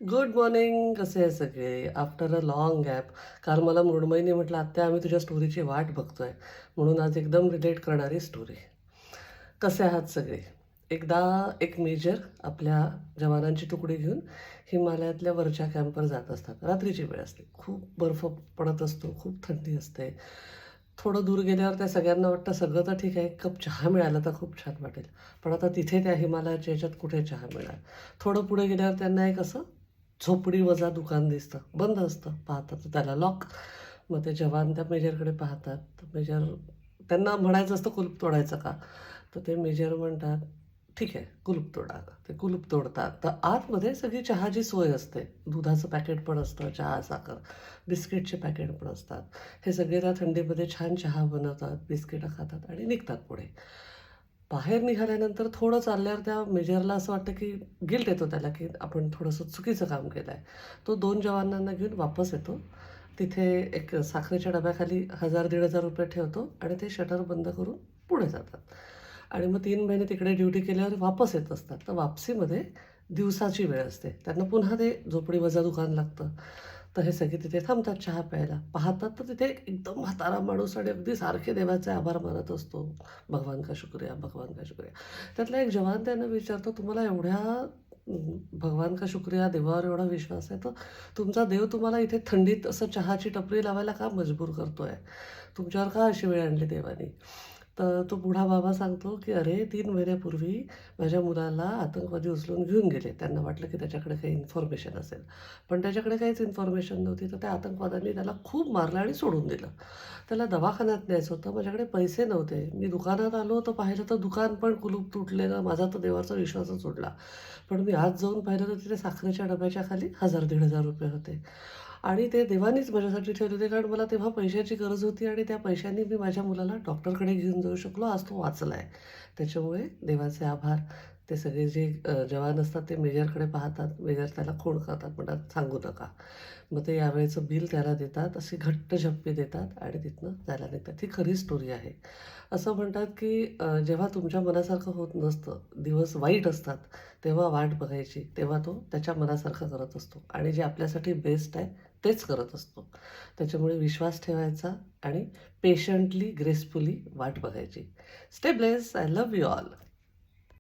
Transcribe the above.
Good morning. कसे आहे सगळे? After a long gap. काल मला मृण्मयीने म्हटलं, "आत्या आम्ही तुझ्या स्टोरीची वाट बघतोय." म्हणून आज एकदम रिलेट करणारी स्टोरी. कसे आहात सगळे? एकदा एक मेजर आपल्या जवानांची तुकडी घेऊन हिमालयातल्या वरच्या कॅम्पवर जात असतात. रात्रीची वेळ असते. खूप बर्फ पडत असतो, खूप थंडी असते. थोडं दूर गेल्यावर त्या सगळ्यांना वाटतं सगळं तर ठीक आहे, एक कप चहा मिळाला तर खूप छान वाटेल. पण आता तिथे त्या हिमालयाच्या ह्याच्यात कुठे चहा मिळणार? थोडं पुढे गेल्यावर त्यांना एक असं झोपडी वजा दुकान दिसतं. बंद असतं. पाहतात तर त्याला लॉक. मग ते जवान त्या मेजरकडे पाहतात. तर मेजर त्यांना म्हणायचं असतं कुलूप तोडायचं का? तर ते मेजर म्हणतात, "ठीक आहे, कुलूप तोडा." ते कुलूप तोडतात. तर आतमध्ये सगळी चहाची सोय असते. दुधाचं पॅकेट पण असतं, चहा, साखर, बिस्किटचे पॅकेट पण असतात. हे सगळे त्या थंडीमध्ये छान चहा बनवतात, बिस्किटं खातात आणि निघतात पुढे. बाहेर निघाल्यानंतर थोडं चालल्यावर त्या मेजरला असं वाटतं, की गिल्ट येतो त्याला, की आपण थोडंसं चुकीचं काम केलं आहे. तो 2 जवानांना घेऊन वापस येतो. तिथे एक साखरेच्या डब्याखाली ₹1000-1,500 ठेवतो आणि ते शटर बंद करून पुढे जातात. आणि मग 3 महिने तिकडे ड्युटी केल्यावर वापस येत असतात. तर वापसीमध्ये दिवसाची वेळ असते. त्यांना पुन्हा ते झोपडी-वजा दुकान लागतं. तर हे सगळे तिथे थांबतात चहा प्यायला. पाहतात तर तिथे एक एकदम म्हातारा माणूस आणि अगदी सारखे देवाचे आभार मानत असतो. भगवान का शुक्रिया, भगवान का शुक्रिया. त्यातला एक जवान त्यांना विचारतो, "तुम्हाला एवढ्या भगवान का शुक्रिया, देवावर एवढा विश्वास आहे, तर तुमचा देव तुम्हाला इथे थंडीत असं चहाची टपरी लावायला का मजबूर करतोय? तुमच्यावर का अशी वेळ आणली देवाने?" तर तो बुढा बाबा सांगतो, की "अरे 3 महिन्यापूर्वी माझ्या मुलाला आतंकवादी उचलून घेऊन गेले. त्यांना वाटलं की त्याच्याकडे काही इन्फॉर्मेशन असेल. पण त्याच्याकडे काहीच इन्फॉर्मेशन नव्हती. तर त्या आतंकवाद्यांनी त्याला खूप मारलं आणि सोडून दिलं. त्याला दवाखान्यात न्यायचं होतं. माझ्याकडे पैसे नव्हते. मी दुकानात आलो तर पाहिलं तर दुकान पण कुलूप तुटलेलं. माझा तर देवाचा विश्वासच उडला. पण मी आज जाऊन पाहिलं तर तिथे साखरेच्या डब्याच्या खाली ₹1000-1,500 होते. आणि ते देवानीच माझ्यासाठी ठेवले होते, कारण मला तेव्हा पैशाची गरज होती आणि त्या पैशांनी मी माझ्या मुलाला डॉक्टरकडे घेऊन जाऊ शकलो. आज तो वाचला आहे. त्याच्यामुळे देवाचे आभार." ते सगळे जे जवान असतात ते मेजरकडे पाहतात. मेजर त्याला खूण करतात, म्हणतात, "सांगू नका." मग ते यावेळेचं बिल त्याला देतात. अशी घट्ट झप्पी देतात आणि तिथनं जायला निघतात. ही खरी स्टोरी आहे. असं म्हणतात, की जेव्हा तुमच्या मनासारखं होत नसतं, दिवस वाईट असतात, तेव्हा वाट बघायची. तेव्हा तो त्याच्या मनासारखं करत असतो आणि जे आपल्यासाठी बेस्ट आहे तेच करत असतो. त्याच्यामुळे विश्वास ठेवायचा आणि पेशंटली, ग्रेसफुली वाट बघायची. Stay blessed. I love you all.